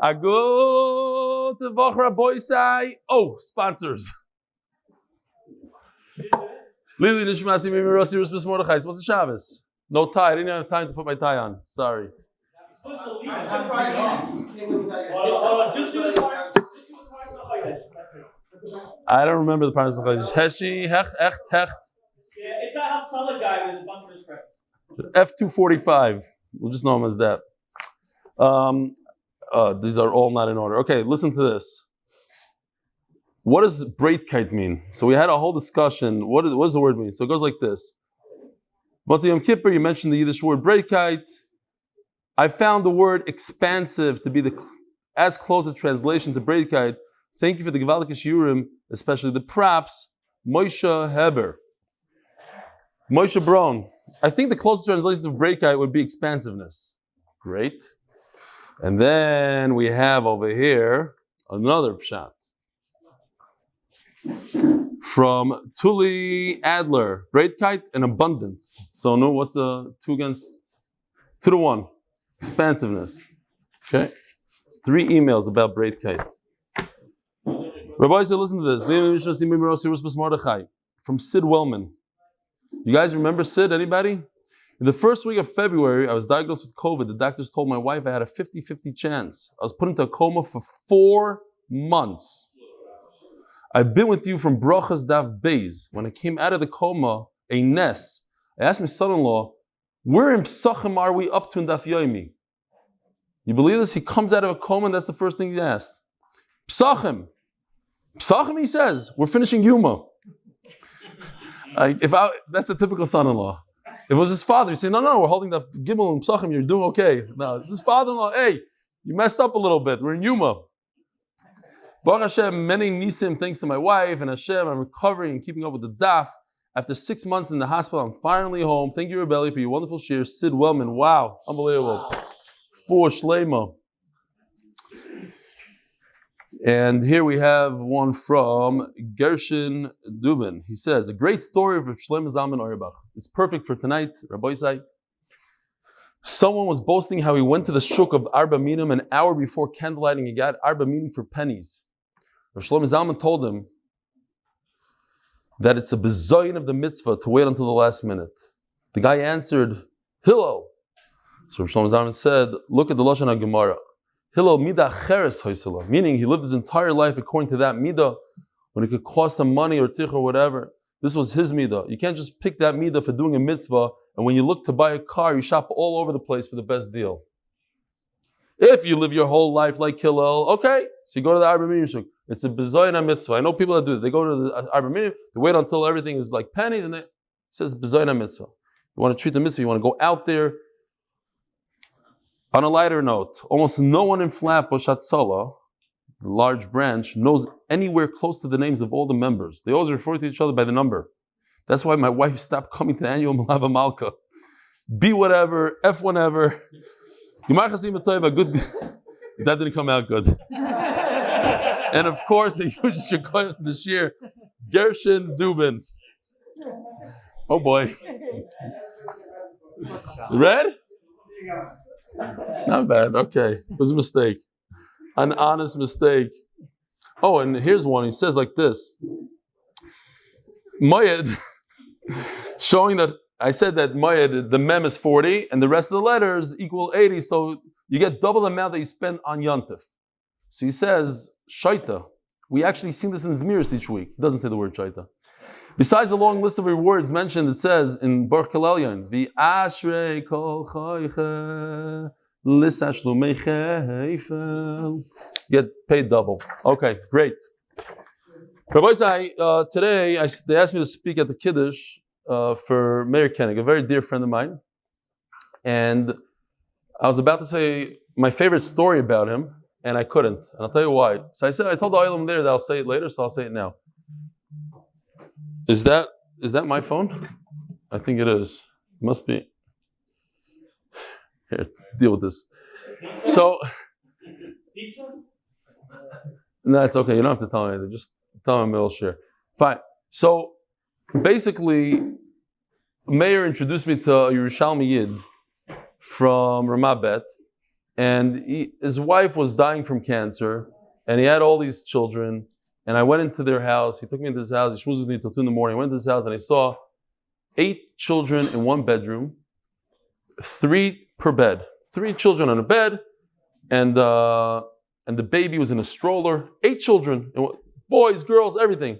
I go to Voch Rabboisai. Oh, sponsors. Lili Nishmasi Mimirosi Rusbis Mordechai. What's the Shabbos? No tie. I didn't have time to put my tie on. Sorry. I'm surprised you came in without your Just do the part. I don't remember the parts of the Chaydish. Heshi, Hecht. Yeah, it's that solid guy with a bunch of his friends. F245. We'll just know him as that. These are all not in order. Okay, listen to this. What does Breitkite mean? So we had a whole discussion. What does the word mean? So it goes like this. Motzei Yom Kippur, you mentioned the Yiddish word Breitkite. I found the word expansive to be as close a translation to Breitkite. Thank you for the Gewaldige Shiurim, especially the props. Moshe Heber. Moshe Braun. I think the closest translation to Breitkite would be expansiveness. Great. And then we have over here another pshat. From Tuli Adler. Breitkite and abundance. So no, what's the 2 against 2 to 1? Expansiveness. Okay. It's 3 emails about Breitkite. Rabbi said, listen to this. From Sid Wellman. You guys remember Sid? Anybody? In the first week of February, I was diagnosed with COVID. The doctors told my wife I had a 50-50 chance. I was put into a coma for 4 months. I've been with you from Brachas Daf Beis. When I came out of the coma, a ness, I asked my son-in-law, where in Psachim are we up to in Daf Yomi? You believe this? He comes out of a coma and that's the first thing he asked. Psachim. Psachim, he says, we're finishing Yuma. That's a typical son-in-law. If it was his father, he'd say, no, we're holding the Gimel and Psachim, you're doing okay. No, it's his father-in-law, hey, you messed up a little bit, we're in Yuma. Baruch Hashem, many nisim, thanks to my wife and Hashem, I'm recovering and keeping up with the daf. After 6 months in the hospital, I'm finally home. Thank you, Rebelli, for your wonderful share. Sid Wellman, wow, unbelievable. For Shleima. And here we have one from Gershon Dubin. He says, a great story of Shlomo Zalman Auerbach. It's perfect for tonight, Rabbi Isai. Someone was boasting how he went to the shuk of Arba Minim an hour before candlelighting. He got Arba Minim for pennies. Shlomo Zalman told him that it's a bezoyin of the mitzvah to wait until the last minute. The guy answered, Hillel. So Shlomo Zalman said, look at the Lashon HaGemara. Hillel midah cheres hoysela, meaning he lived his entire life according to that midah, when it could cost him money or tich or whatever. This was his midah. You can't just pick that midah for doing a mitzvah, and when you look to buy a car, you shop all over the place for the best deal. If you live your whole life like Hillel, okay, so you go to the Arba Minim shuk. It's a bezoyin mitzvah. I know people that do it. They go to the Arba Minim, they wait until everything is like pennies, and it says bezoyin mitzvah. You want to treat the mitzvah, you want to go out there. On a lighter note, almost no one in Flatbush Hatzalah, the large branch, knows anywhere close to the names of all the members. They always refer to each other by the number. That's why my wife stopped coming to the annual Malava Malka. B whatever, F whatever. That didn't come out good. And of course, a huge shikoyach this year, Gershon Dubin. Oh boy. Red? Not bad, okay. It was a mistake. An honest mistake. Oh, and here's one. He says like this. Moyed, showing that I said that Moyed, the mem is 40, and the rest of the letters equal 80, so you get double the amount that you spend on Yontif. So he says, Shaita. We actually sing this in Zmiris each week. He doesn't say the word Shaita. Besides the long list of rewards mentioned, it says in Baruch Kalelyon, the Ashrei Kol Choiche L'Sashlumei Cheifel. Get paid double. Okay, great. Rabbi Isai, today they asked me to speak at the Kiddush for Meir Koenig, a very dear friend of mine. And I was about to say my favorite story about him, and I couldn't. And I'll tell you why. So I told the Oilam there that I'll say it later, so I'll say it now. Is that my phone? I think it is. It must be. Here, deal with this. So, Pizza? no, it's okay. You don't have to tell me anything. Just tell me middle share. Fine. So, basically, Meir introduced me to a Yerushalmi Yid from Ramah Bet, and his wife was dying from cancer, and he had all these children. And I went into their house. He took me into his house. He schmoozed with me till 2 in the morning. I went to his house and I saw 8 children in one bedroom, 3 per bed. 3 children on a bed, and the baby was in a stroller. 8 children, boys, girls, everything.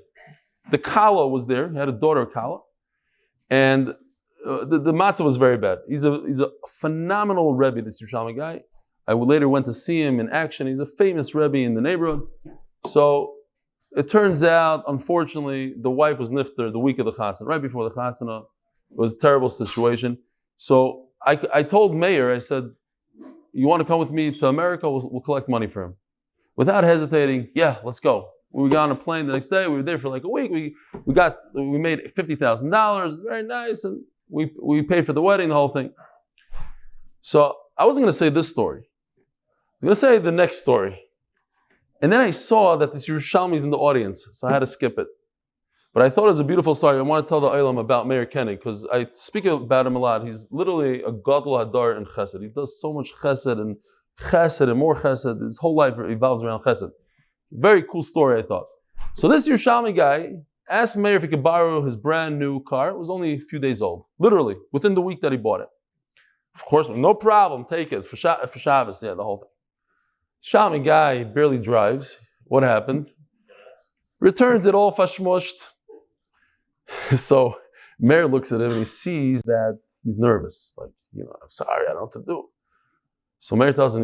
The Kala was there. He had a daughter, Kala, and the matzah was very bad. He's a phenomenal Rebbe, this Yerushalmi guy. I later went to see him in action. He's a famous Rebbe in the neighborhood. So it turns out, unfortunately, the wife was nifter the week of the chasana, right before the chasana. It was a terrible situation. So I told Meir, I said, you want to come with me to America? We'll collect money for him. Without hesitating, yeah, let's go. We got on a plane the next day. We were there for like a week. We made $50,000. Very nice, and we paid for the wedding, the whole thing. So I wasn't going to say this story. I'm going to say the next story. And then I saw that this Yerushalmi is in the audience, so I had to skip it. But I thought it was a beautiful story. I want to tell the Olam about Meir Kenny, because I speak about him a lot. He's literally a gadol hadar in chesed. He does so much chesed and more chesed. His whole life revolves around chesed. Very cool story, I thought. So this Yerushalmi guy asked Meir if he could borrow his brand new car. It was only a few days old, literally, within the week that he bought it. Of course, no problem, take it for Shabbos, the whole thing. Shami guy barely drives. What happened? Returns it all fashmushed. So Meir looks at him and he sees that he's nervous. Like, I'm sorry, I don't know what to do. So Meir tells him,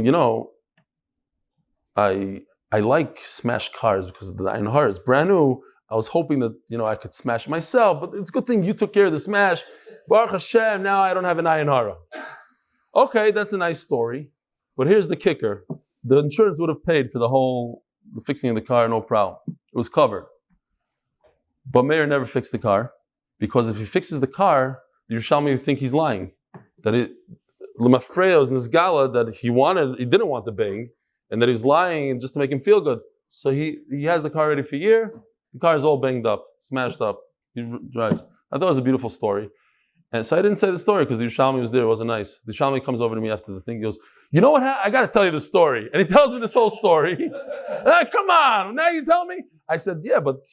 I like smashed cars because of the ayin hara. It's brand new. I was hoping that, I could smash myself, but it's a good thing you took care of the smash. Baruch Hashem, now I don't have an ayin hara. Okay, that's a nice story. But here's the kicker. The insurance would have paid for the fixing of the car, no problem. It was covered. But Meir never fixed the car, because if he fixes the car, the Yerushalmi would think he's lying. That Lemafreya was in this gala that he didn't want the bang, and that he was lying just to make him feel good. So he has the car ready for a year. The car is all banged up, smashed up. He drives. I thought it was a beautiful story. And so I didn't say the story because the Yerushalmi was there. It wasn't nice. The Yerushalmi comes over to me after the thing. He goes, you know what? I got to tell you the story. And he tells me this whole story. Come on, now you tell me? I said, yeah, but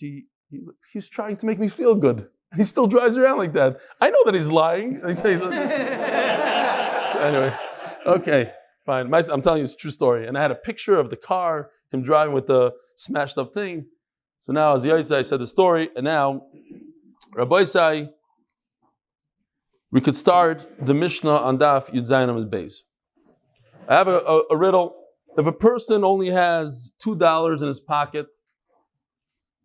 he's trying to make me feel good. He still drives around like that. I know that he's lying. So anyways, okay, fine. I'm telling you, it's a true story. And I had a picture of the car, him driving with the smashed up thing. So now, as Yaitza, I said the story, and now, Rabbi Say, we could start the Mishnah on Daf Amud Beis. I have a riddle. If a person only has $2 in his pocket,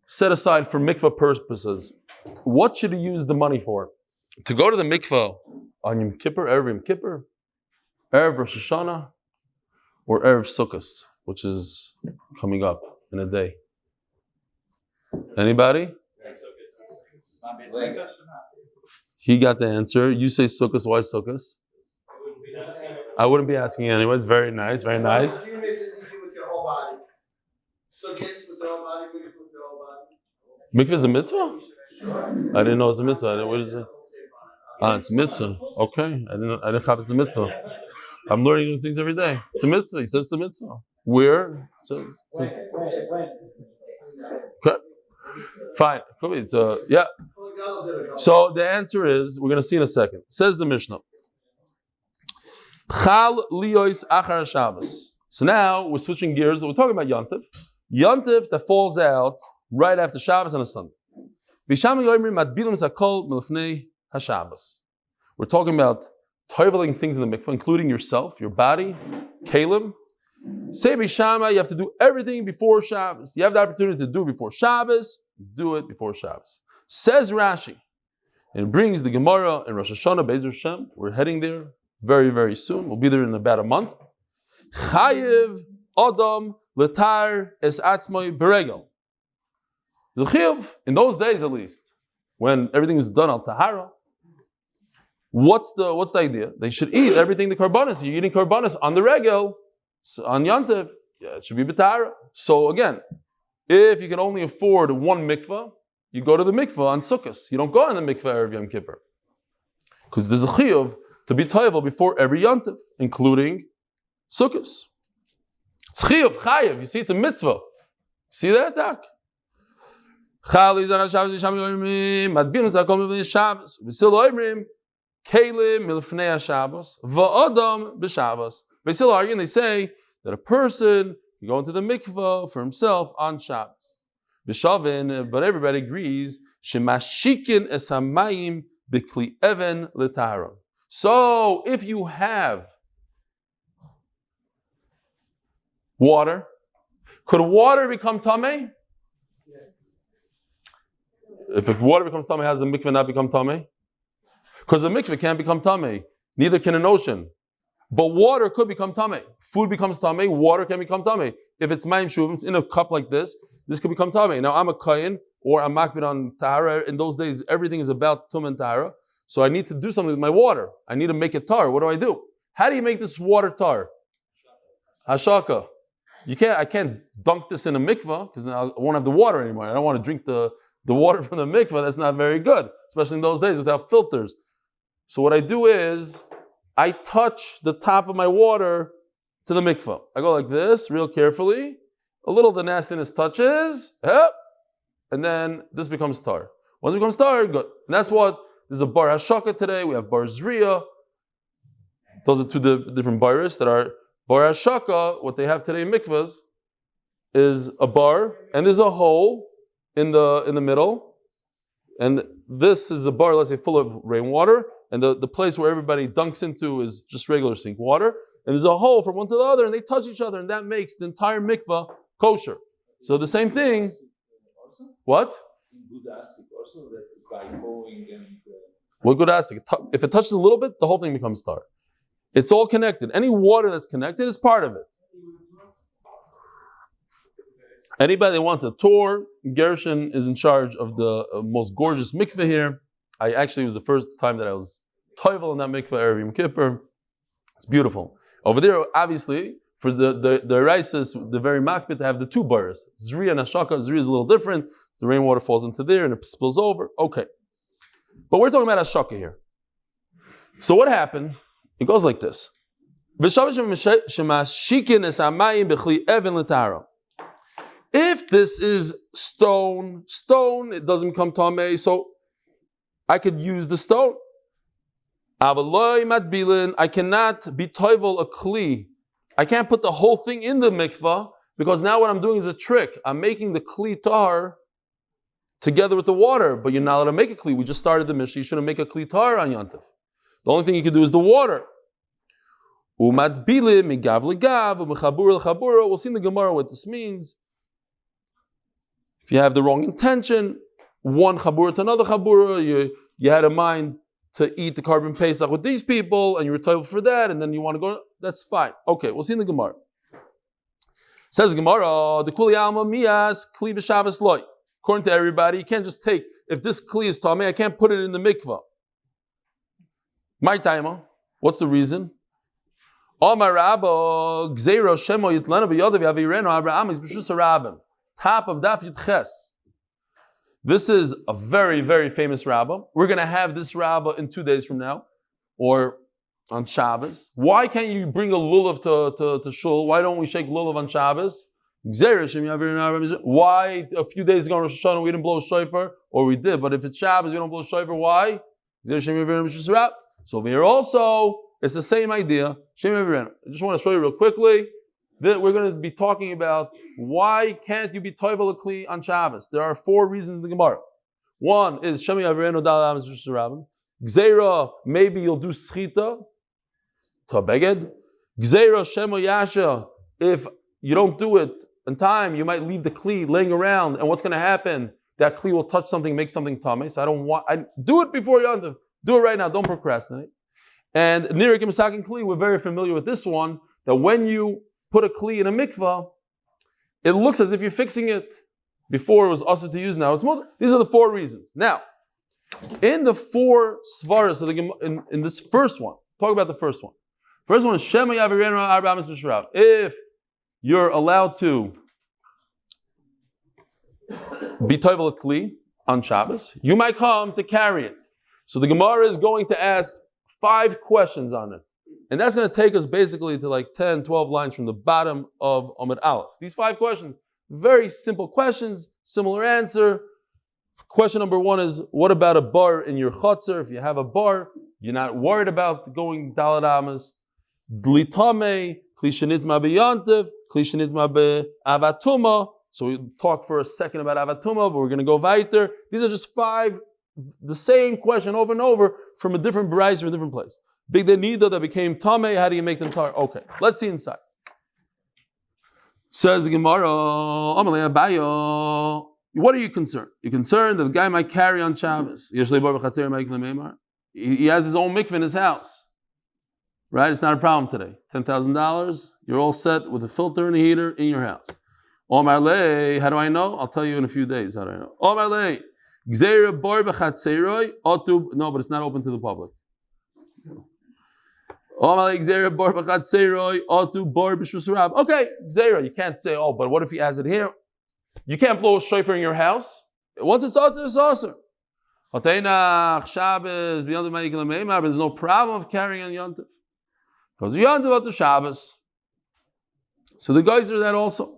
set aside for mikvah purposes, what should he use the money for? To go to the mikvah on Yom Kippur, Erev Yom Kippur, Erev Rosh Hashanah, or Erev Sukkos, which is coming up in a day. Anybody? He got the answer. You say Sukkos. Why Sukkos? I wouldn't be asking anyways. Very nice, very nice. A few mixes you do with your whole body. Sukkos with your whole body, mikvah with your whole body. Mikvah is a mitzvah? Sure. I didn't know it was a mitzvah. What is it? It's a mitzvah. Okay. I didn't have it's a mitzvah. I'm learning new things every day. It's a mitzvah. He says it's a mitzvah. Where? It says okay. Fine. It's yeah. So the answer is, we're going to see in a second. Says the Mishnah. Chal liyos achar Shabbos. So now we're switching gears. We're talking about Yontif. Yontif that falls out right after Shabbos on a Sunday. We're talking about toiveling things in the mikvah, including yourself, your body, Calev. Say Bishama, you have to do everything before Shabbos. You have the opportunity to do it before Shabbos, do it before Shabbos. Says Rashi, and it brings the Gemara in Rosh Hashanah, Be'ezer Hashem. We're heading there very, very soon. We'll be there in about a month. Chayev Adam Letar Es Atzmai Beregel. The Chiyuv, in those days at least, when everything is done al Tahara, what's the idea? They should eat everything the Karbanis. You're eating Karbanis on the Regel, on Yantiv. Yeah, it should be B'tahara. So again, if you can only afford one mikvah, you go to the mikvah on Sukkos. You don't go on the mikvah Erev Yom Kippur. Because there's a chiyuv to be toivel before every Yantiv, including Sukkos. It's chiyuv, chayiv. You see, it's a mitzvah. See that, Doc? Chali zechus Shabbos v'shamim madbin zakol mivnei Shabbos v'sil oimrim kelim milfnei Shabbos va'adam b'Shabbos. They still argue and they say that a person can go into the mikvah for himself on Shabbos. B'shavin, but everybody agrees shemashikin es hamayim b'kli even l'tara. So if you have water, could water become tamei? If water becomes tamei, has the mikveh not become tamei? Because the mikveh can't become tamei. Neither can an ocean. But water could become tamei. Food becomes tamei. Water can become tamei. If it's mayim shuvim, it's in a cup like this could become tamei. Now I'm a kayin or I'm makbid on tahara. In those days, everything is about tum and tahara. So I need to do something with my water. I need to make it tar. What do? How do you make this water tar? Hashaka. I can't dunk this in a mikvah because I won't have the water anymore. I don't want to drink the water from the mikvah. That's not very good, especially in those days without filters. So what I do is I touch the top of my water to the mikvah. I go like this, real carefully. A little of the nastiness touches, and then this becomes tar. Once it becomes tar, good. And that's what, there's a bar hashaka today, we have bar zriya. Those are two different baris that are bar hashaka. What they have today in mikvahs is a bar, and there's a hole in the middle. And this is a bar, let's say, full of rainwater. And the place where everybody dunks into is just regular sink water. And there's a hole from one to the other, and they touch each other, and that makes the entire mikvah kosher. So the same thing. What? What good asik? If it touches a little bit, the whole thing becomes tar. It's all connected. Any water that's connected is part of it. Anybody that wants a tour, Gershon is in charge of the most gorgeous mikveh here. It was the first time that I was toivel in that mikveh, Erev Yom Kippur. It's beautiful. Over there, obviously, for the Rises, the very makbid to have the two bars. Zriya and Hashaka. Zriya is a little different. The rainwater falls into there and it spills over. Okay. But we're talking about Hashaka here. So what happened? It goes like this. If this is stone, it doesn't become tamei, so I could use the stone. I cannot be toivel a kli. I can't put the whole thing in the mikvah because now what I'm doing is a trick. I'm making the kli tar together with the water, but you're not allowed to make a kli. We just started the mishnah. You shouldn't make a kli tar on Yantav. The only thing you can do is the water. We'll see in the Gemara what this means. If you have the wrong intention, one chabura to another chabura, you had a mind to eat the carbon pesach with these people, and you were told for that, and then you want to go, that's fine. Okay, we'll see in the Gemara. Says the Gemara, the kuli alma mias kli b'Shabbos loy. According to everybody, you can't just take, if this kli is tamei, I can't put it in the mikvah. My timer, what's the reason? Amar Rabba, Gzeira Shemo Yitlana b'Yodav Yavireno Abraham is b'shus Rabbim. Top of Daf Ches. This is a very, very famous rabbah. We're going to have this rabbah in 2 days from now, or on Shabbos. Why can't you bring a lulav to shul? Why don't we shake lulav on Shabbos? Why a few days ago on Rosh Hashanah we didn't blow shofar, or we did, but if it's Shabbos we don't blow shofar? Why? So over here also it's the same idea. I just want to show you real quickly that we're going to be talking about why can't you be toivel kli on Shabbos. There are 4 reasons in the Gemara. One is Shemi Avirenu Dal Amis Rabim. Gzeira, maybe you'll do schita to beged. Gzeira Shemo Yasha, if you don't do it in time, you might leave the kli laying around, and what's going to happen? That kli will touch something, make something tamei. So I do it before you do it right now. Don't procrastinate. And Nirik and Masakin kli, we're very familiar with this one. That when you put a kli in a mikvah, it looks as if you're fixing it. Before it was also to use, now it's more. These are the 4 reasons. Now, in the 4 svaras, in this first one, talk about the first one. First one is Shema Yavirenu Arba Amis B'Shrav. If you're allowed to be toivel kli on Shabbos, you might come to carry it. So the Gemara is going to ask 5 questions on it. And that's going to take us basically to like 10, 12 lines from the bottom of Amud Aleph. These 5 questions, very simple questions, similar answer. Question number 1 is, what about a bar in your chutzner? If you have a bar, you're not worried about going dalad amas. Dlitame, klishanitma beyantiv, klishanitma be'avatuma. So we talk for a second about avatuma, but we're going to go weiter. These are just 5, the same question over and over from a different brayz, from a different place. Big denida that became tame, how do you make them tar? Okay, let's see inside. Says the Gemara, Amalei Abayo, what are you concerned? You're concerned that the guy might carry on Shabbos. He has his own mikveh in his house. Right? It's not a problem today. $10,000, you're all set with a filter and a heater in your house. Omar lei, how do I know? I'll tell you in a few days how do I know. Omar lei, gzeira bar b'chatzeiroi, otub, no, but it's not open to the public. Omar lei, gzeira bar b'chatzeiroi, otub bar b'shusarab. Okay, gzeira, you can't say, oh, but what if he has it here? You can't blow a shofar in your house. Once it's asr, it's asr. Oteinach, Shabbos, b'yontiv ma'ikil ha'meimar, but there's no problem of carrying on yontiv. Because yontiv out to Shabbos. So the guys are that also.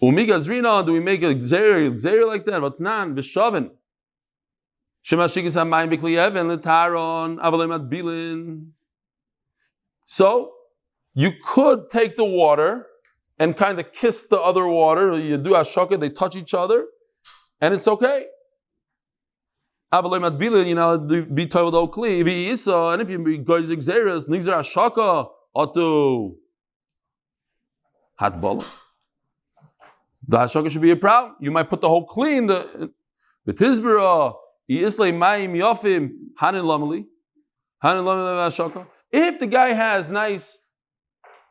Umigazrina, do we make a gzeir like that? Vatnan, b'shavin. Shemashikis ha'mayim b'kli even, l'taron, avalei matbilin. So, you could take the water and kind of kiss the other water. You do ashaka, they touch each other, and it's okay. Avalei matbilin, you know, be told okli. V'yisa, and if you guys gzeiras, nigzer ashaka, atu hatbala. The hashaka should be a problem. You might put the whole kli in the Tizbara, Islay Mayim Yofim, Hanin Lamali, hashaka. If the guy has nice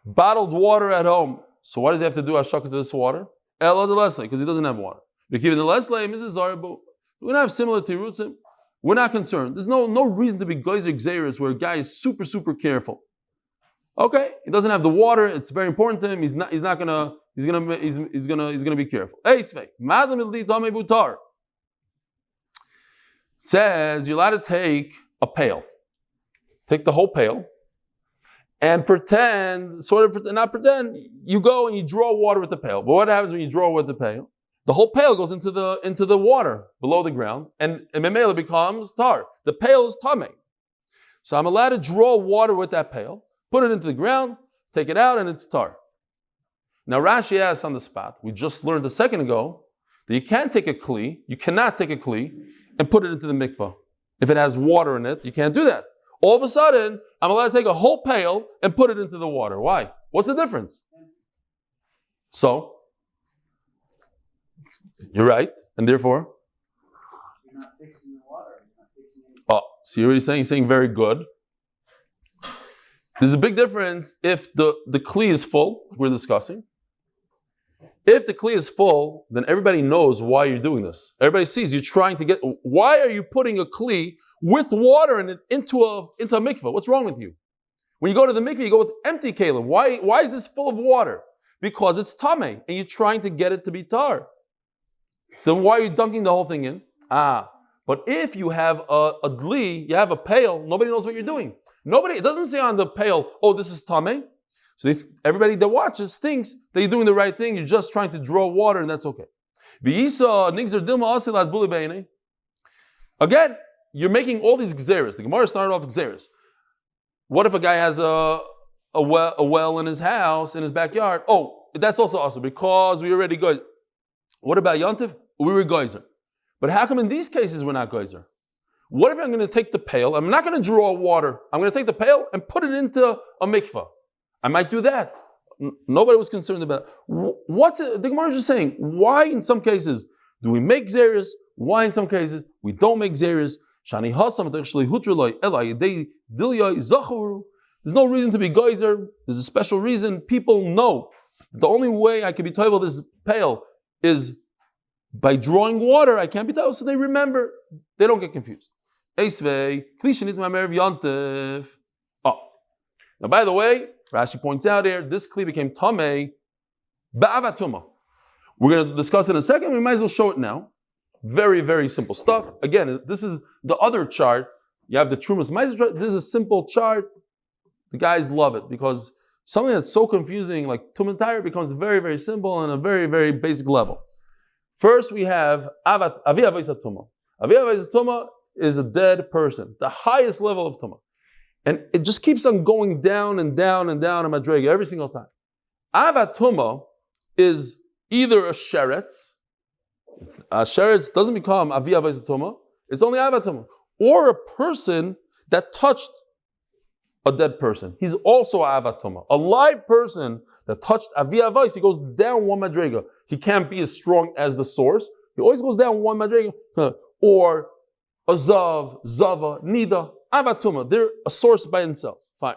bottled water at home, so why does he have to do hashaka to this water? Ela de Leslie, because he doesn't have water. But given the Leslie, Mrs. Zaribu, we're gonna have similar tirutzim. We're not concerned. There's no reason to be geyser gzeiras where a guy is super careful. Okay, he doesn't have the water. It's very important to him. He's gonna be careful. Hey, Svei, it says you're allowed to take a pail, take the whole pail, and not pretend. You go and you draw water with the pail. But what happens when you draw with the pail? The whole pail goes into the water below the ground, and memela becomes tar. The pail is tameh. So I'm allowed to draw water with that pail, put it into the ground, take it out, and it's tar. Now Rashi asks on the spot, we just learned a second ago, that you cannot take a kli, and put it into the mikvah. If it has water in it, you can't do that. All of a sudden, I'm allowed to take a whole pail and put it into the water. Why? What's the difference? So, you're right, and therefore? You're not fixing the water. So you're already saying very good. There's a big difference if the kli is full, we're discussing. If the kli is full, then everybody knows why you're doing this. Everybody sees you're trying to get. Why are you putting a kli with water in it into a mikveh? What's wrong with you? When you go to the mikveh, you go with empty kalim. Why is this full of water? Because it's tameh, and you're trying to get it to be tar. So then why are you dunking the whole thing in? But if you have a dli, you have a pail, nobody knows what you're doing. It doesn't say on the pail, oh, this is tameh. So everybody that watches thinks that you're doing the right thing. You're just trying to draw water, and that's okay. Again, you're making all these gzeres. The Gemara started off gzeres. What if a guy has a well in his house, in his backyard? Oh, that's also awesome because we already go. What about Yontif? We were geyser. But how come in these cases we're not geyser? What if I'm going to take the pail? I'm not going to draw water. I'm going to take the pail and put it into a mikvah. I might do that. Nobody was concerned about it. The Gemara is just saying, why in some cases do we make zeres? Why in some cases we don't make zeres? There's no reason to be geyser. There's a special reason. People know that the only way I can be told this pail is by drawing water. I can't be told, so they remember. They don't get confused. Now, by the way, Rashi points out here, this kli became tameh ba'avatuma. We're going to discuss it in a second. We might as well show it now. Very, very simple stuff. Again, this is the other chart. You have the Trumas Meiser chart. This is a simple chart. The guys love it because something that's so confusing, like Tumah Tayr, becomes very, very simple on a very, very basic level. First, we have Avi Avos Tumah. Avi Avos Tumah is a dead person, the highest level of Tumah. And it just keeps on going down and down and down in Madrega every single time. Avat Tumah is either a sheretz. A sheretz doesn't become Avi Avos Tumah. It's only Avat Tumah. Or a person that touched a dead person. He's also Avat Tumah. A live person that touched Avi Avos, he goes down one Madrega. He can't be as strong as the source. He always goes down one Madrega. Or a Zav, Zava, Nida, Avat Tumah. They're a source by themselves. Fine.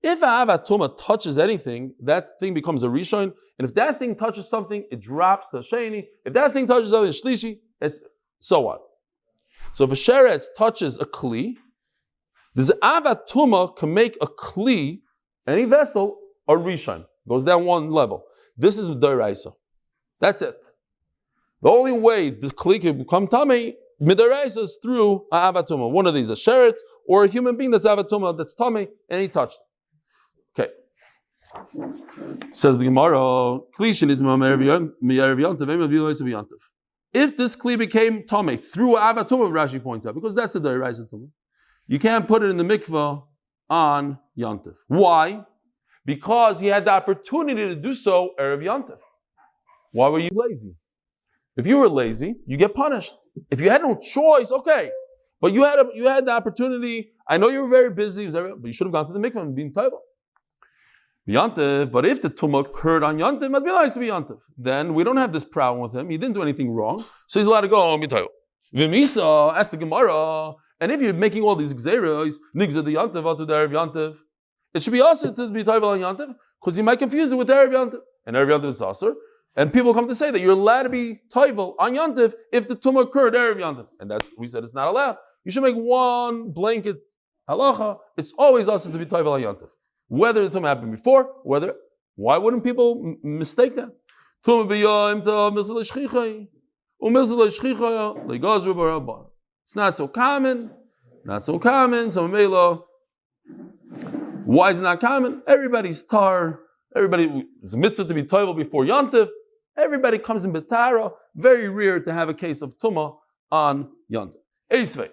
If Avat Tumah touches anything, that thing becomes a Rishon. And if that thing touches something, it drops to Sheni. If that thing touches something, Shlishi, it's so what? So if a sheretz touches a kli, this Avat Tumah can make a kli, any vessel, a Rishon. Goes down one level. This is D'oraisa. That's it. The only way the kli can become Tamei, Midaraisa, is through Avat Tumah. One of these, a sheretz, or a human being that's Avat Tumah, that's Tamei, and he touched it. Okay. Says the Gemara, if this kli became Tamei through Avat Tumah, Rashi points out, because that's a D'oraisa Tumah, you can't put it in the mikveh on Yontif. Why? Because he had the opportunity to do so Erev Yontif. Why were you lazy? If you were lazy, you get punished. If you had no choice, okay. But you had the opportunity. I know you were very busy, but you should have gone to the mikveh and been taiva. Yontif, but if the tumah occurred on Yontif, it must be nice to be Yontif. Then we don't have this problem with him. He didn't do anything wrong, so he's allowed to go and be taiva. V'misa, ask the Gemara. And if you're making all these gzeros, nigza the Yontif out to the Erev Yontif, it should be also to be taiva on Yontif, because you might confuse it with Erev Yontif. And Erev Yontif is also. And people come to say that you're allowed to be taiva on Yontif if the tumah occurred Erev Yontif. And we said it's not allowed. You should make one blanket halacha. It's always also to be taiva on Yontif. Whether the tumah happened before, why wouldn't people mistake that? It's not so common. So why is it not common? Everybody's tar. Everybody is a mitzvah to be toivel before Yontif. Everybody comes in betara. Very rare to have a case of tumah on Yontif. Eisvei.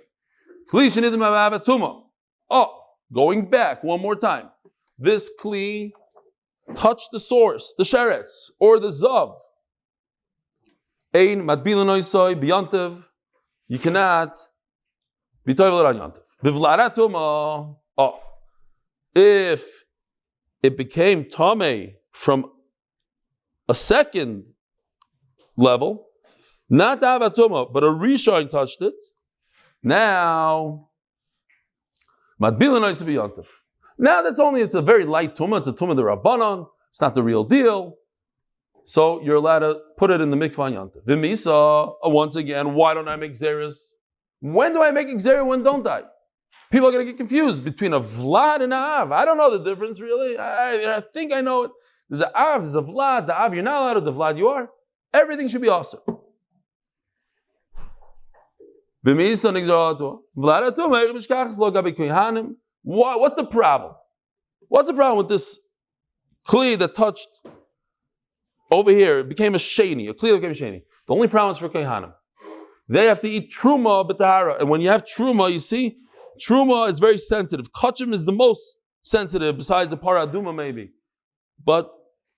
Oh, going back one more time. This kli touched the source, the sheretz, or the zav. Ein matbilan oisoi b'Yontif. You cannot be toivel on Yontif. Bivlarat tumah. Oh, if it became tamei from a second level, not Avat Tumah, but a Rishon touched it. Now, Madbilan Ois B'Yontif. Now it's a very light tumah. It's a tumah the Rabbanon. It's not the real deal. So you're allowed to put it in the mikvah on Yontif. V'misa, once again, why don't I make xeris? When do I make xeris? When don't I? People are going to get confused between a vlad and a av. I don't know the difference really. I think I know it. There's an av, there's a vlad. The av you're not allowed, the vlad you are. Everything should be awesome. What's the problem? What's the problem with this kli that touched over here? It became a sheni. A kli that became a sheni. The only problem is for kohanim. They have to eat truma b'tahara. And when you have truma, you see, truma is very sensitive. Kachim is the most sensitive, besides the paraduma maybe. But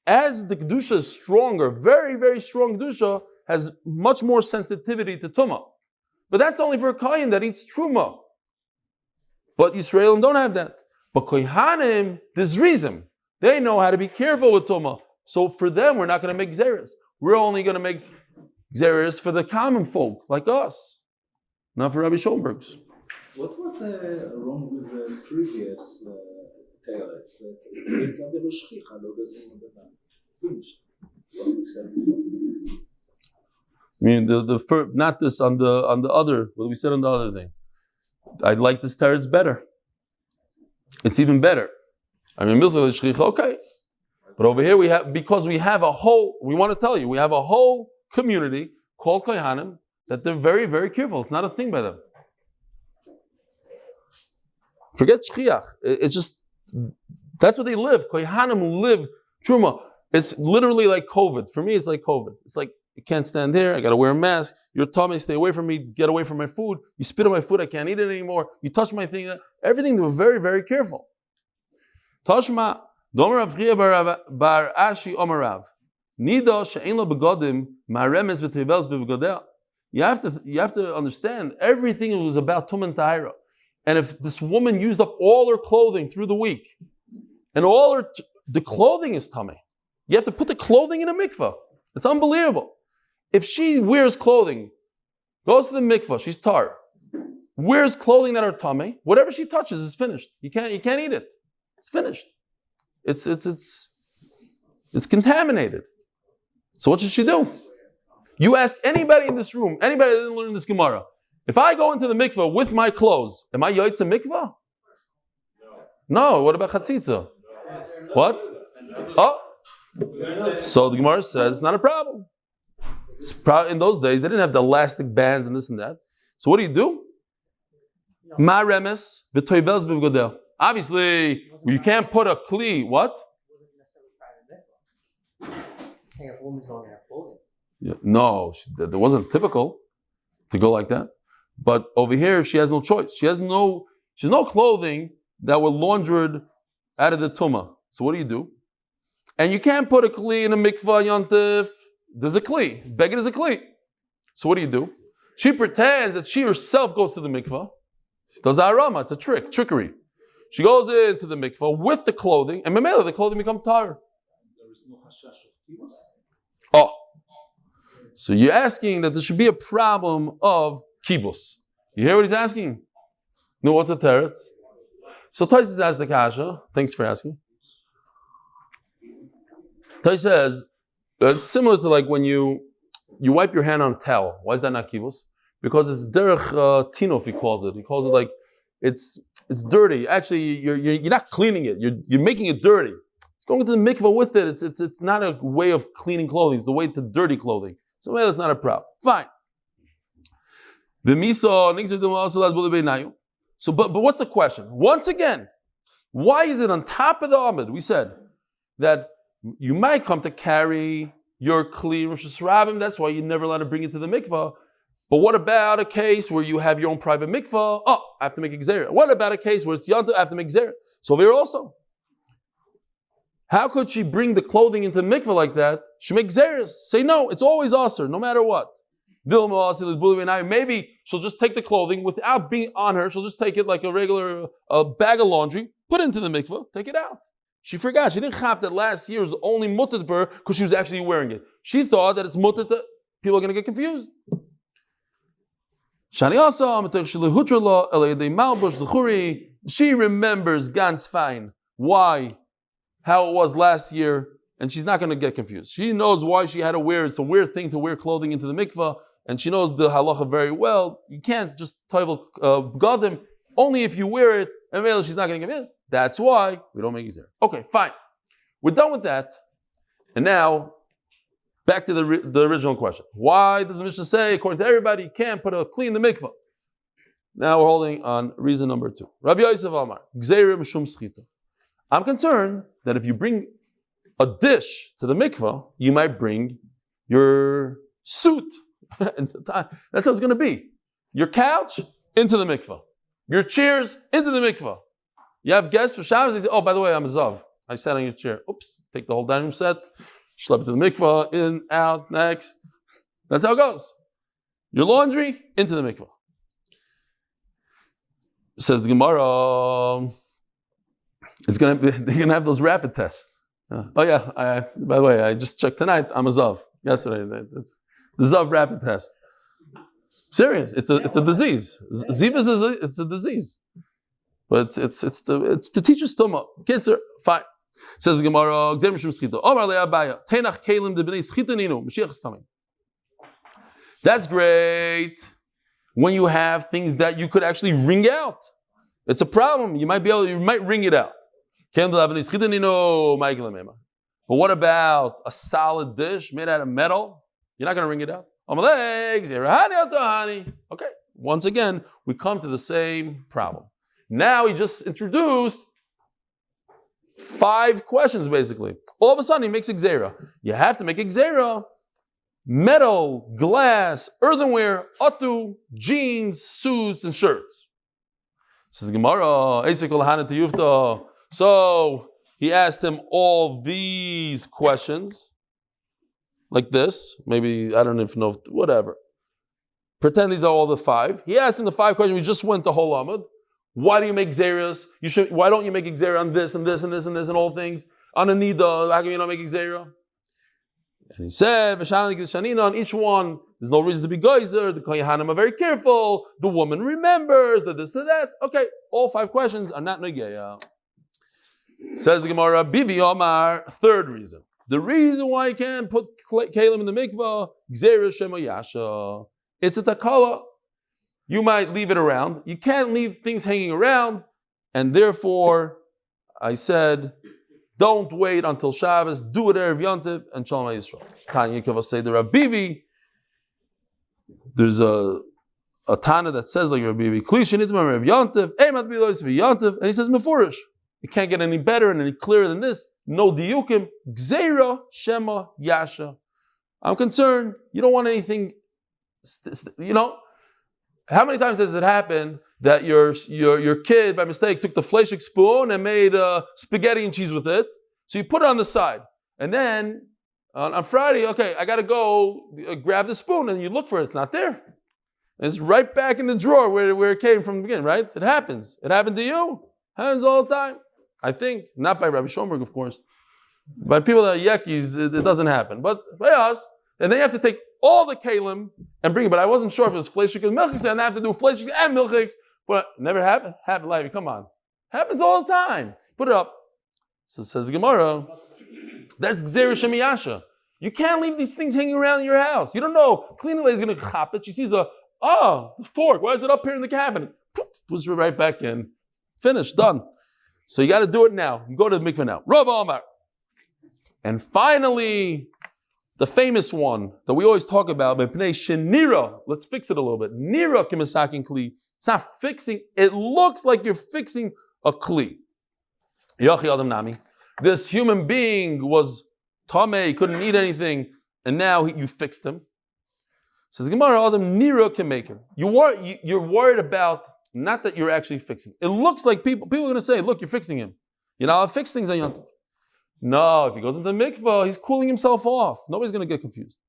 as the kedusha is stronger, very, very strong kedusha has much more sensitivity to tumah. But that's only for a kohen that eats truma. But Yisraelim don't have that. But kohanim, there's reason. They know how to be careful with tumah. So for them, we're not going to make xeris. We're only going to make xeris for the common folk like us, not for Rabbi Schomburg's. What was wrong with the previous tale? It's finished. What we said before. I mean, not this on the other. What we said on the other thing. I like this teretz better. It's even better. I mean, okay, but over here we have a whole. We want to tell you we have a whole community called kohanim that they're very, very careful. It's not a thing by them. Forget shchiach. It's just That's what they live. Kohanim live truma. It's literally like COVID. For me, it's like COVID. It's like, you can't stand here, I gotta wear a mask. You're telling me, stay away from me, get away from my food. You spit on my food, I can't eat it anymore. You touch my thing, everything, they were very, very careful. Tashma, Domer Rav Chiya bar Ashi Omer Rav. Nida she'ein lo begodim ma'remes v'tevels bebegodea. You have to understand, everything was about Tum and Tahira. And if this woman used up all her clothing through the week, and the clothing is tummy, you have to put the clothing in a mikveh. It's unbelievable. If she wears clothing, goes to the mikveh, she's tar, wears clothing that are tummy, whatever she touches is finished. You can't eat it. It's finished. It's contaminated. So what should she do? You ask anybody in this room, anybody that didn't learn this Gemara, if I go into the mikveh with my clothes, am I yotze mikveh? No. What about chatzitza? What? Oh. So the Gemara says it's not a problem. In those days, they didn't have the elastic bands and this and that. So what do? Ma remes v'toivels b'vgodel. Obviously, you can't put a kli. What? If a woman's going to have clothing. Yeah, no, that wasn't typical to go like that. But over here, she has no choice. She has no clothing that were laundered out of the tumah. So what do? And you can't put a kli in a mikvah yontif. There's a kli. Beged is a kli. So what do? She pretends that she herself goes to the mikvah. She does arama. It's a trickery. She goes into the mikvah with the clothing, and memela the clothing becomes tar. There is no hashash of kibos? Oh. So you're asking that there should be a problem of kibos. You hear what he's asking? No, what's the teretz? So Taisus asks the kasha. Thanks for asking. Taisus says, it's similar to like when you wipe your hand on a towel. Why is that not kibos? Because it's derech tinof, he calls it. He calls it like it's dirty. Actually, you're not cleaning it. You're making it dirty. It's going into the mikvah with it. It's not a way of cleaning clothing. It's the way to dirty clothing. So maybe that's not a problem. Fine. So, but what's the question? Once again, why is it on top of the Amud? We said that you might come to carry your kli Rosh Hashanah. That's why you're never allowed to bring it to the mikvah. But what about a case where you have your own private mikvah? Oh, I have to make a gzera. What about a case where it's yontif? I have to make gzera. So here also. How could she bring the clothing into the mikvah like that? She makes gzeras. Say no, it's always aser, no matter what. Maybe she'll just take the clothing without being on her. She'll just take it like a regular bag of laundry, put it into the mikvah, take it out. She forgot. She didn't chap that last year was only mutter for her because she was actually wearing it. She thought that it's mutter to people are going to get confused. She remembers ganz fine how it was last year, and she's not going to get confused. She knows why she had to wear. It's a weird thing to wear clothing into the mikvah, and she knows the halacha very well. You can't just toivel gadim only if you wear it, and really she's not going to get in. That's why we don't make it there. Okay, fine. We're done with that, and now back to the original question. Why does the Mishnah say, according to everybody, you can't put a kli in the mikvah? Now we're holding on reason number 2. Rabbi Yosef Amar, Gzeira Mishum Schita. I'm concerned that if you bring a dish to the mikvah, you might bring your suit. That's how it's going to be. Your couch into the mikvah. Your chairs into the mikvah. You have guests for Shabbos, they say, oh, by the way, I'm a zav. I sat on your chair. Oops, take the whole dining room set, schlep it to the mikvah, in, out, next. That's how it goes. Your laundry, into the mikvah. Says the Gemara, they're gonna have those rapid tests. Oh yeah, by the way, I just checked tonight, I'm a zav. Yesterday, it's the zav rapid test. Serious, it's a disease. Zivas it's a disease. But it's to teach us Tumah. Kids are fine. Says the Gemara, Mashiach is coming. That's great when you have things that you could actually wring out. It's a problem. You might wring it out. But what about a solid dish made out of metal? You're not going to wring it out. Okay. Once again, we come to the same problem. Now he just introduced 5 questions basically. All of a sudden he makes a gzera. You have to make a gzera. Metal, glass, earthenware, atu, jeans, suits, and shirts. Says the Gemara, so he asked him all these questions, like this. Maybe, I don't even know, whatever. Pretend these are all the 5. He asked him the 5 questions. We just went the whole Amud. Why do you make gzeras? Why don't you make a gzera on this and this and this and this and all things? On a nida, how come you don't make a gzera? And he said, on each one, there's no reason to be geyser. The Kohanim are very careful. The woman remembers that this, that. Okay, all 5 questions are not negeya. Says the Gemara, Bibi Omar, 3rd reason. The reason why you can't put kalim in the mikvah, gzera shema yasha. It's a takala. You might leave it around. You can't leave things hanging around. And therefore, I said, don't wait until Shabbos. Do it Erev Yontiv and Sholom Yisrael. Tanya Yakov say the Rabbivi. There's a Tana that says like Rabbivi. Klishinit Erev Yontiv. Yontiv. And he says Mefurish. It can't get any better and any clearer than this. No diukim. Gzeira Shema Yasha. I'm concerned. You don't want anything. How many times has it happened that your kid by mistake took the fleshik spoon and made spaghetti and cheese with it? So you put it on the side, and then on Friday, okay, I got to go grab the spoon, and you look for it. It's not there. And it's right back in the drawer where it came from the beginning. Right? It happens. It happened to you. Happens all the time. I think not by Rabbi Schomburg, of course. By people that are yekis, it doesn't happen. But by us, and then you have to take all the kalim and bring it. But I wasn't sure if it was fleshik and milchiks, and I have to do fleshik and milchiks. But it never happened. Happened, like, come on. Happens all the time. Put it up. So says the Gemara, that's gzera shemiyasha. You can't leave these things hanging around in your house. You don't know. Cleaning lady is going to chop it. She sees the fork. Why is it up here in the cabinet? Puts it right back in. Finished. Done. So you got to do it now. You go to the mikveh now. Rav Amar. And finally, the famous one that we always talk about, let's fix it a little bit. Nira kimisakin kli. It's not fixing. It looks like you're fixing a kli. Yachi adam nami. This human being was tamei, he couldn't eat anything, and now you fixed him. Says Gemara, adam nira kemaker. You're worried about not that you're actually fixing. It looks like people are going to say, look, you're fixing him. I'll fix things on Yom Tov. No, if he goes into the mikvah, he's cooling himself off. Nobody's going to get confused.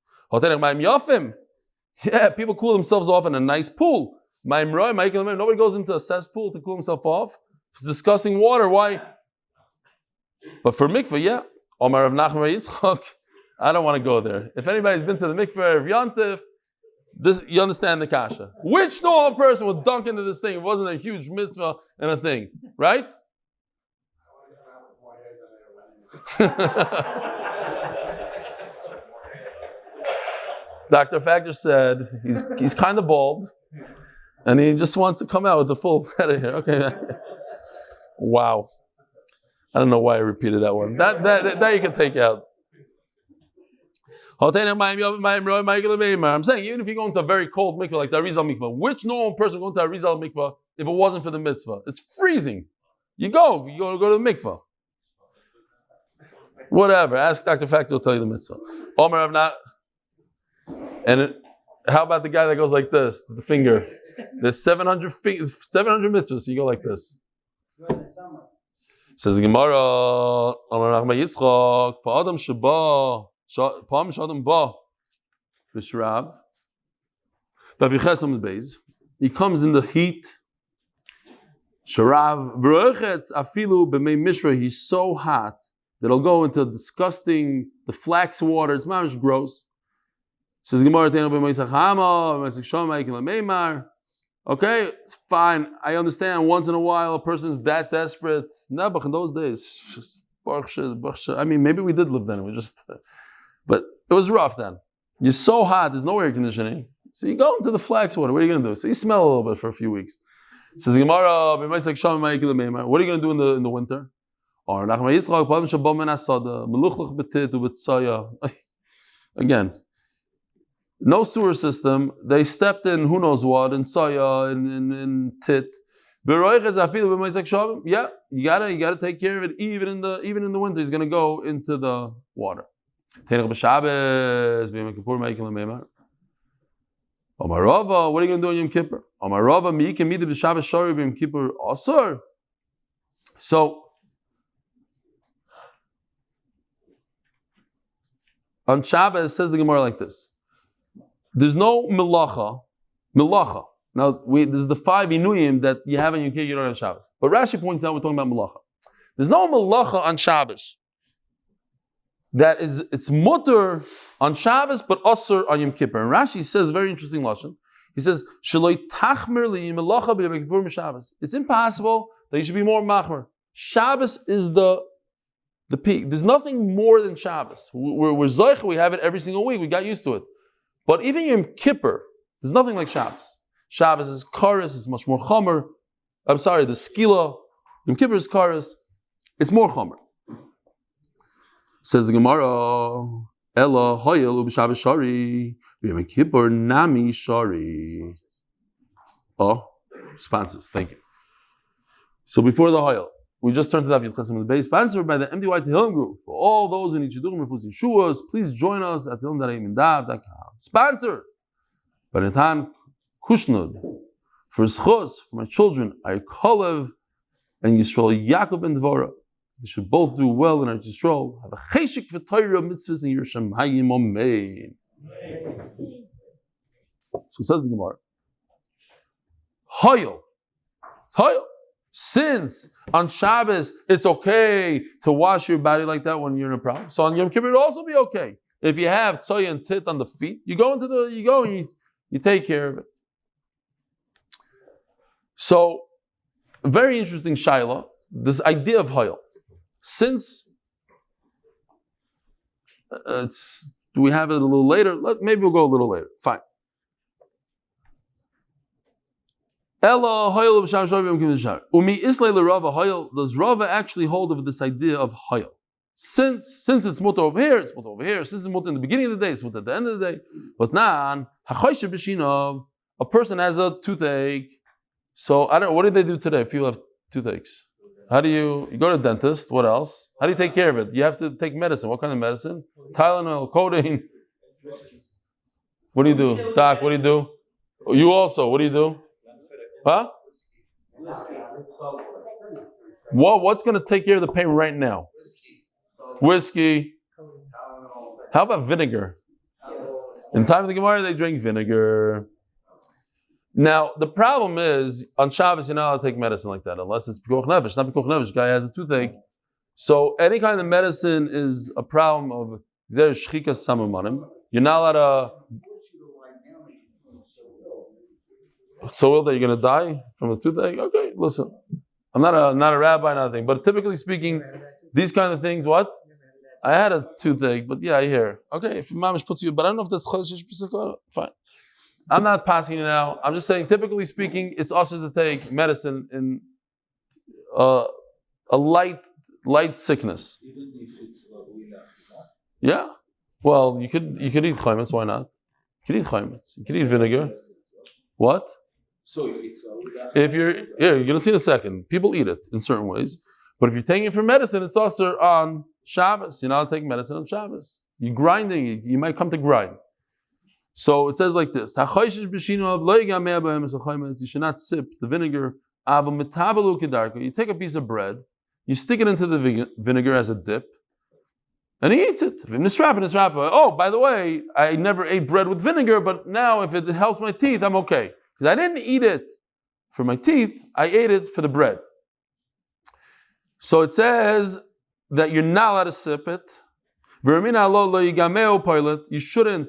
Yeah, people cool themselves off in a nice pool. Nobody goes into a cesspool to cool himself off. It's disgusting water. Why? But for mikvah, yeah. Omar of Nachman Yitzchak, I don't want to go there. If anybody's been to the mikvah of Yontif, you understand the kasha. Which normal person would dunk into this thing? It wasn't a huge mitzvah and a thing, right? Dr. Factor said he's kind of bald, and he just wants to come out with the full head of hair. Okay, wow. I don't know why I repeated that one. That you can take out. I'm saying even if you go into a very cold mikvah like the Arizal mikvah, which normal person would go into Arizal mikvah if it wasn't for the mitzvah? It's freezing. You go to the mikvah. Whatever. Ask Dr. Factor, he'll tell you the mitzvah. Omer of not. And how about the guy that goes like this, the finger? There's 700 mitzvahs, so you go like this. Says the Gemara, Omer Nachman Yitzchak, Pa'adam Sheba, Pa'am Shadam Ba, B'Shrav, Daviches Amud Beis. He comes in the heat. Sharav, V'roechetz Afilu B'mei Mishra, he's so hot that it'll go into disgusting, the flax water, it's mamish gross. Says Gemara, okay, it's fine. I understand once in a while a person's that desperate. No, but in those days, I mean, maybe we did live then. But it was rough then. You're so hot, there's no air conditioning. So you go into the flax water, what are you going to do? So you smell a little bit for a few weeks. Says Gemara, what are you going to do in the winter? Again, no sewer system. They stepped in who knows what, in Saya, in Tit. Yeah, you gotta take care of it even in the winter. He's gonna go into the water. Omarava, what are you gonna do on Yom Kippur? Omarava, mi can meet the Shabbos Shari Yom Kippur Asur. So on Shabbos, says the Gemara like this: there's no melacha. Now, this is the 5 inuyim that you have in Yom Kippur, you don't have Shabbos. But Rashi points out we're talking about melacha. There's no melacha on Shabbos. It's mutter on Shabbos, but asur on Yom Kippur. And Rashi says very interesting lashon. He says, "Shaloi tachmer li melacha b'Yom Kippur m'Shabbos." It's impossible that you should be more machmer. Shabbos is the peak. There's nothing more than Shabbos. We're zechus, we have it every single week. We got used to it. But even Yom Kippur, there's nothing like Shabbos. Shabbos is kares, it's much more chomer. I'm sorry, the skila. Yom Kippur is kares. It's more chomer. Says the Gemara, Ella hoyel u'b'Shabbos shari, Yom Kippur nami shari. Oh, sponsors, thank you. So before the hoyel, we just turned to Daf Yomi Beitzah, sponsored by the MDY Tehillim group. For all those who need Shidduchim, Refuas and Yeshuos, please join us at Tehillim.com. Sponsored by Natan Khoshnood. For zechus, for my children, Calev and Yakov and Devorah. They should both do well in Eretz Yisrael. Have a cheshek for Torah, mitzvos, and shamayim. Amen. So says the Gemara. Hoyel. Since on Shabbos it's okay to wash your body like that when you're in a problem, so on Yom Kippur it'll also be okay. If you have tzoy and tit on the feet, you go and you take care of it. So, very interesting shaila, this idea of hoyel. Since do we have it a little later? Maybe we'll go a little later. Fine. Ella hoyel b'sham shavim kim b'sham. Umi islay l'Rava hoyel. Does Rava actually hold of this idea of hoyel? Since it's mutter over here, it's mutter over here. Since it's mutter in the beginning of the day, it's mutter at the end of the day. But nan hachoyshe b'shinov. A person has a toothache. So I don't know. What do they do today if people have toothaches? How do you go to the dentist? What else? How do you take care of it? You have to take medicine. What kind of medicine? Tylenol, codeine. What do you do? Doc, what do you do? You also, what do you do? Huh? What's going to take care of the pain right now? Whiskey. How about vinegar? In time of the Gemara, they drink vinegar. Now, the problem is, on Shabbos, you're not allowed to take medicine like that, unless it's pikuach nefesh. Not pikuach nefesh, guy has a toothache. So, any kind of medicine is a problem of shchikas samamanim. You're not allowed to... So ill that you're going to die from a toothache? Okay, listen. I'm not a rabbi, nothing. But typically speaking, these kind of things, what? I had a toothache, but yeah, I hear. Okay, if mamish puts you... But I don't know if that's choshesh b'sakara. Fine. I'm not passing it now. I'm just saying, typically speaking, it's also to take medicine in a light sickness. Even if it's yeah. Well, you could eat chametz. Why not? You could eat chametz. You could eat vinegar. What? So if you're going to see in a second. People eat it in certain ways, but if you're taking it for medicine, it's also on Shabbos. You're not taking medicine on Shabbos. You're grinding. You might come to grind. So it says like this: you should not sip the vinegar. You take a piece of bread, you stick it into the vinegar as a dip, and he eats it. Oh, by the way, I never ate bread with vinegar, but now if it helps my teeth, I'm okay. Because I didn't eat it for my teeth, I ate it for the bread. So it says that you're not allowed to sip it. You shouldn't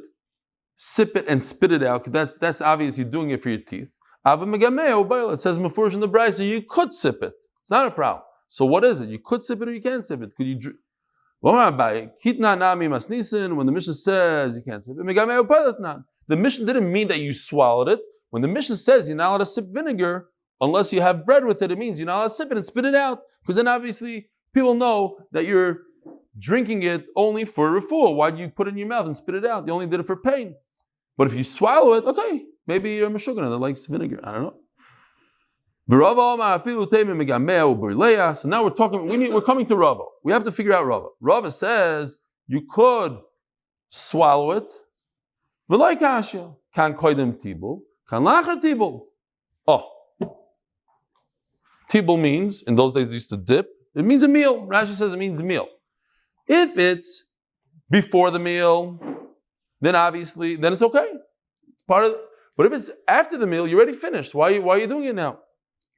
sip it and spit it out, because that's obvious you're doing it for your teeth. It says Mefurish in the Beitzah, you could sip it. It's not a problem. So what is it? You could sip it or you can't sip it. Could you drink? When the Mishnah says you can't sip it, the Mishnah didn't mean that you swallowed it. When the Mishnah says you're not allowed to sip vinegar unless you have bread with it, it means you're not allowed to sip it and spit it out. Because then obviously people know that you're drinking it only for refuah. Why do you put it in your mouth and spit it out? You only did it for pain. But if you swallow it, okay, maybe you're a meshuggah that likes vinegar. I don't know. So now we're coming to Rava. We have to figure out Rava. Rava says you could swallow it. Oh, tibul means, in those days they used to dip. It means a meal. Rashi says it means a meal. If it's before the meal, then obviously, then it's okay. It's part of. But if it's after the meal, you're already finished. Why are you doing it now?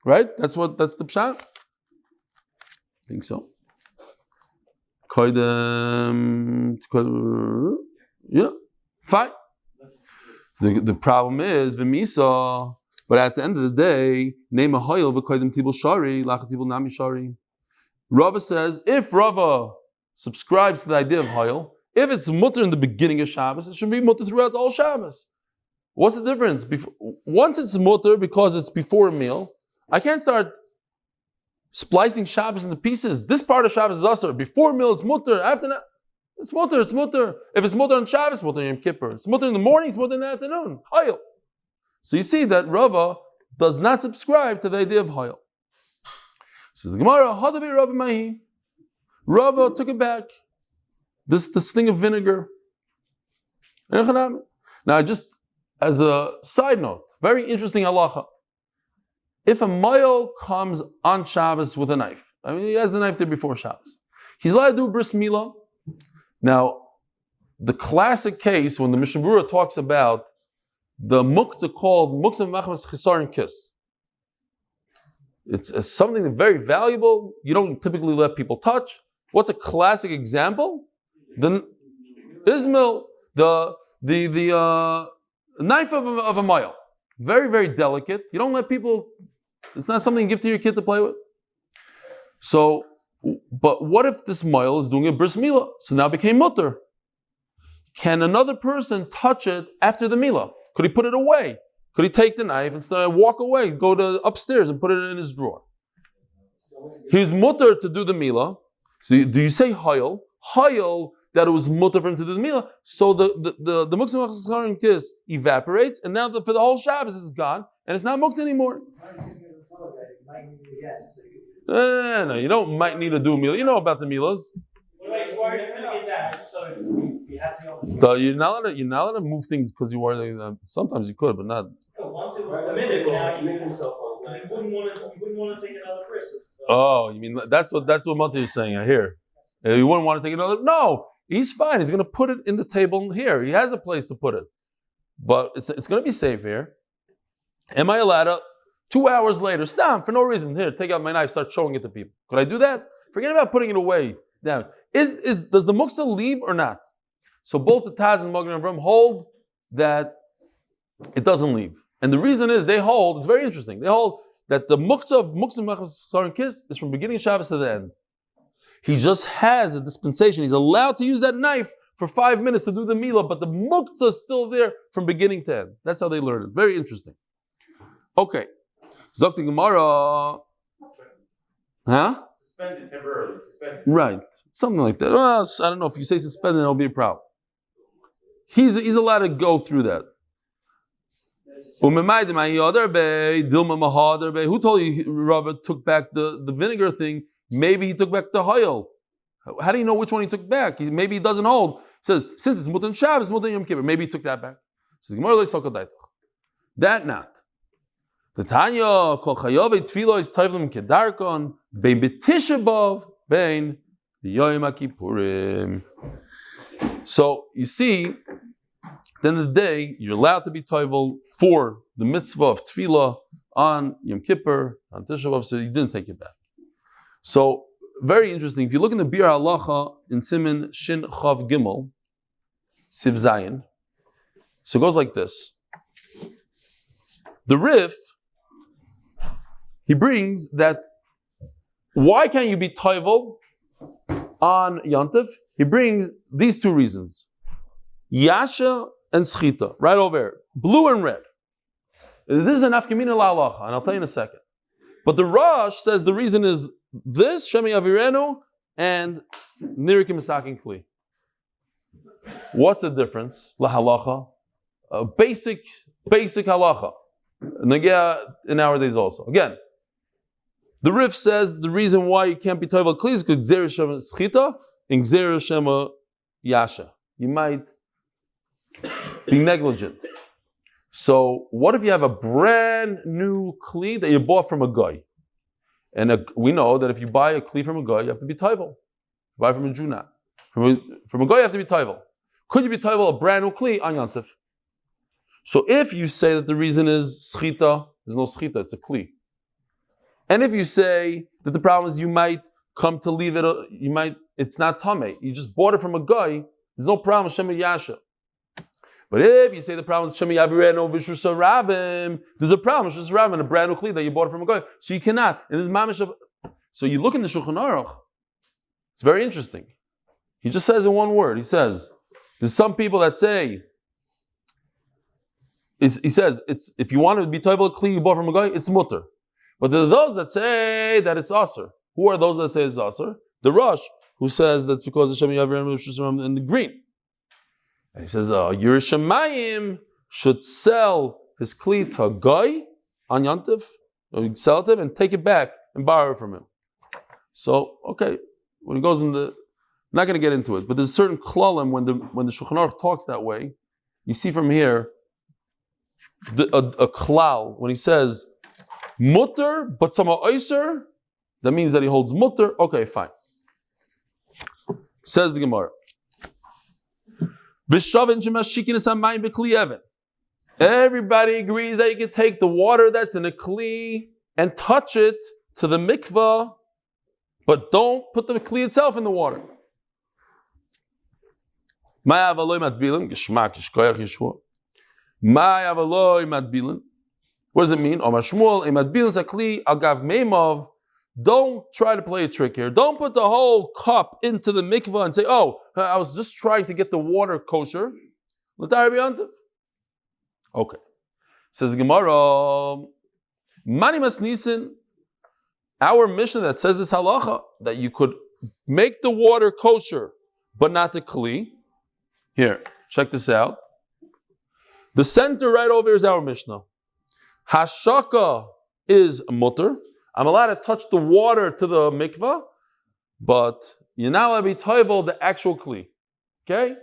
Right? That's the pshat. I think so. Yeah, fine. The problem is v'misa. But at the end of the day, name a hoyel v'koydem tibul shari lachat tibul nami shari. Rava says if Rava subscribes to the idea of hoyel, if it's mutter in the beginning of Shabbos, it should be mutter throughout the whole Shabbos. What's the difference? Once it's mutter because it's before a meal, I can't start splicing Shabbos into pieces. This part of Shabbos is asur. Before meal, it's mutter. After that, it's mutter. It's mutter. If it's mutter on Shabbos, it's mutter on Yom Kippur. It's mutter in the morning. It's mutter in the afternoon. Hoyel. So you see that Rava does not subscribe to the idea of hoyel. Says the Gemara, Hadabi Rava Mahi. Rava took it back. This thing of vinegar. Now, just as a side note, very interesting halacha. If a mile comes on Shabbos with a knife, I mean, he has the knife there before Shabbos, he's allowed to do bris milah. Now, the classic case when the Mishnah Berurah talks about the muktzah called muktzah machmas chisaron kiss. It's something very valuable. You don't typically let people touch. What's a classic example? The Ismail, the knife of a mile. Very, very delicate. You don't let people, it's not something you give to your kid to play with. So, but what if this mile is doing a bris milah? So now it became mutter. Can another person touch it after the milah? Could he put it away? Could he take the knife and walk away, go to upstairs and put it in his drawer? He's mutter to do the milah. So do you say hoyel? Hoyel that it was mutter for him to do the milah. So the muktzah machmas kiss evaporates, and now for the whole Shabbos it's gone, and it's not muktzah anymore. No, you don't might need to do a milah. You know about the milahs. He's worried it's going to get damaged, so he has the option. So you're not allowed to move things because you worry. Sometimes you could, but not. Once it was a minute, now you wouldn't want to take another risk. Oh, you mean that's what Mati is saying? I hear. You wouldn't want to take another. No, he's fine. He's going to put it in the table here. He has a place to put it, but it's going to be safe here. Am I allowed to? 2 hours later, stop for no reason. Here, take out my knife, start showing it to people. Could I do that? Forget about putting it away. Now, does the muktzah leave or not? So both the Taz and Magen Avraham hold that it doesn't leave. And the reason is they hold, it's very interesting, they hold that the muktzah machmas chisaron kiss is from beginning of Shabbos to the end. He just has a dispensation. He's allowed to use that knife for 5 minutes to do the milah, but the muktzah is still there from beginning to end. That's how they learn it. Very interesting. Okay. Zokti Gemara. Huh? Suspended temporarily. Right. Something like that. Well, I don't know. If you say suspended, it'll be a problem. He's allowed to go through that. Who told you Rava took back the vinegar thing? Maybe he took back the hoyel. How do you know which one he took back? Maybe he doesn't hold. He says, since it's mutan Shabbos, mutan Yom Kippur. Maybe he took that back. Says, that not. The Tanya kol chayovei tefillah is tovlim kedarkon bein b'tisha b'av bein Yom Kippurim. So you see, at the end of the day, you're allowed to be tovel for the mitzvah of tefillah on Yom Kippur, on Tisha B'av, so you didn't take it back. So very interesting. If you look in the Bir Halacha in Siman Shin Chav Gimel, Siv Zayin, so it goes like this. The Rif, he brings that why can't you be tovel on Yontif? He brings these two reasons. Yasha and Schita, right over here. Blue and red. This is an afkamina la'alacha, and I'll tell you in a second. But the Rosh says the reason is this, Shemi Avirenu, and Nirikim Misakin Kli. What's the difference? La halacha. Basic halacha. Nagia in our days also. Again, The Rif says the reason why you can't be toivel kli is because gzera shema schita and gzera shema yasha. You might be negligent. So what if you have a brand new kli that you bought from a guy? And we know that if you buy a kli from a guy, you have to be toivel. Buy from a Jew not. From a guy, you have to be toivel. Could you be toivel a brand new kli on Yantif? So if you say that the reason is schita, there's no schita, it's a kli. And if you say that the problem is you might come to leave it, it's not tameh. You just bought it from a guy, there's no problem with shema yasha. But if you say the problem is shema yavireno b'shus rabim, there's a problem with shus rabim, a brand new kli that you bought it from a guy, so you cannot. And this mamish. So you look in the Shulchan Aruch. It's very interesting. He just says in one word. He says there's some people that say. He says it's if you want to be toivel kli you bought from a guy, it's mutter. But there are those that say that it's aser. Who are those that say it's aser? The Rosh, who says that's because of Shem Yavirim in the green. And he says, your shamayim should sell his kli to a guy on Yantiv, or you sell it to him and take it back and borrow it from him. So, okay, when he goes in I'm not going to get into it, but there's certain klalim when the Shulchan Aruch talks that way. You see from here a klal when he says mutter, but some oiser, that means that he holds mutter. Okay, fine. Says the Gemara. Everybody agrees that you can take the water that's in a kli and touch it to the mikvah, but don't put the kli itself in the water. What does it mean? Don't try to play a trick here. Don't put the whole cup into the mikvah and say, oh, I was just trying to get the water kosher. Okay. Says the Gemara, Mani Mas Nisin, our Mishnah that says this halacha, that you could make the water kosher, but not the kli. Here, check this out. The center right over here is our Mishnah. Hashaka is mutter. I'm allowed to touch the water to the mikvah, but you're not allowed to be toivel the actual kli. Okay?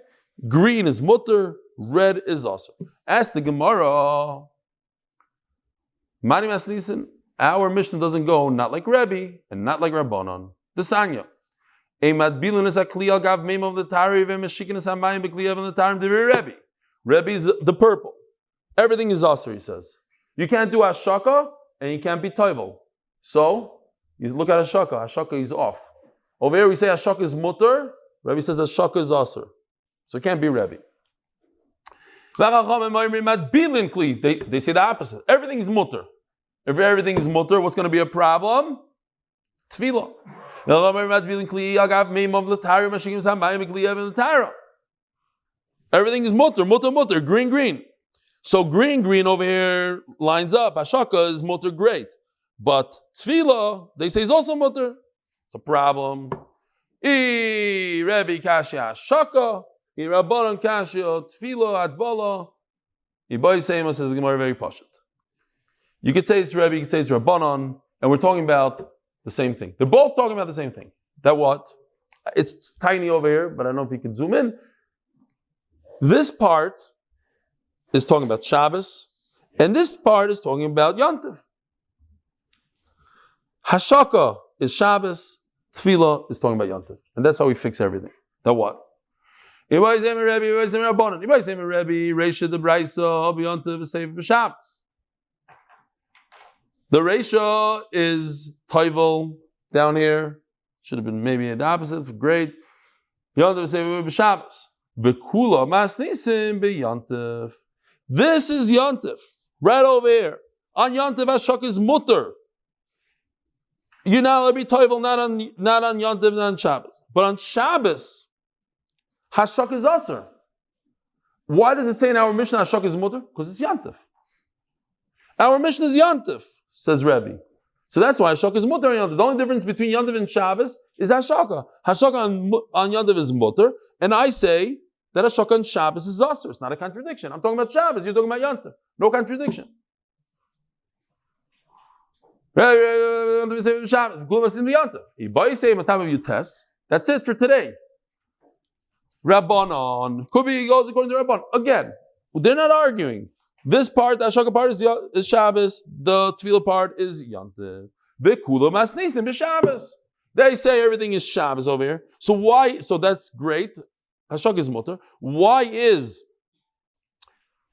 Green is mutter, red is also. Ask the Gemara, Mani Mas Nisin, our Mishnah doesn't go not like Rebbe and not like Rabbanon. The Sanya. Eimad is a kli al gav meim of the tari v'meshikin is hamayim b'kli of the tarim devir Rebbe. Rebbe is the purple. Everything is aser, he says. You can't do hashaka and you can't be toivel. So, you look at hashaka. Hashaka is off. Over here we say hashaka is mutter. Rebbe says hashaka is aser. So it can't be Rebbe. They say the opposite. Everything is mutter. If everything is mutter, what's going to be a problem? Tefillah. Everything is mutter, green. So green over here lines up. Hashaka is mutter, great. But tefillah, they say is also mutter. It's a problem. Rebbe kashya hashaka. Rabbanon kashya tefillah adbala. Ibai Seima says the Gemara very pashut. You could say it's Rebbe, you could say it's Rabbanon, and we're talking about the same thing. They're both talking about the same thing. That what? It's tiny over here, but I don't know if you can zoom in. This part is talking about Shabbos, and this part is talking about Yontif. Hashaka is Shabbos, Tefillah is talking about Yontif. And that's how we fix everything. That what? The Reisha is Toivel down here. Should have been maybe the opposite. Great. Yontif Sefer B'Shabbos. V'kula masnisim b'Yontif. This is Yontif. Right over here. On Yontif, Hashaka is mutter. You're not allowed to be Toivel, not on Yontif, not on Shabbos. But on Shabbos, Hashaka is Aser. Why does it say in our Mishnah Hashaka is mutter? Because it's Yontif. Our Mishnah is Yontif, says Rebbe. So that's why Hashaka is mutter on Yontif. The only difference between Yontif and Shabbos is Hashaka. Hashaka on Yontif is mutter, and I say that Hashaka on Shabbos is Aser. It's not a contradiction. I'm talking about Shabbos, you're talking about Yontif. No contradiction. That's it for today. Rabbanon. Could be goes according to Rabbanon. Again, they're not arguing. This part, the Ashaka part is Shabbos. The Tefillah part is Yantiv. V'kula masnisim b'Shabbos. They say everything is Shabbos over here. So why? So that's great. Hashak is mutter. Why is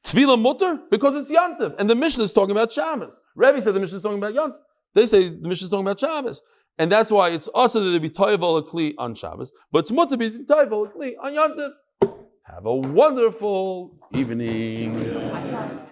Tefillah mutter? Because it's Yantiv. And the Mishnah is talking about Shabbos. Rebbe said the Mishnah is talking about Yantiv. They say the Mishnah is talking about Shabbos. And that's why it's also to be toivel kli on Shabbos, but it's mutter to be toivel kli on Yantiv. Have a wonderful evening.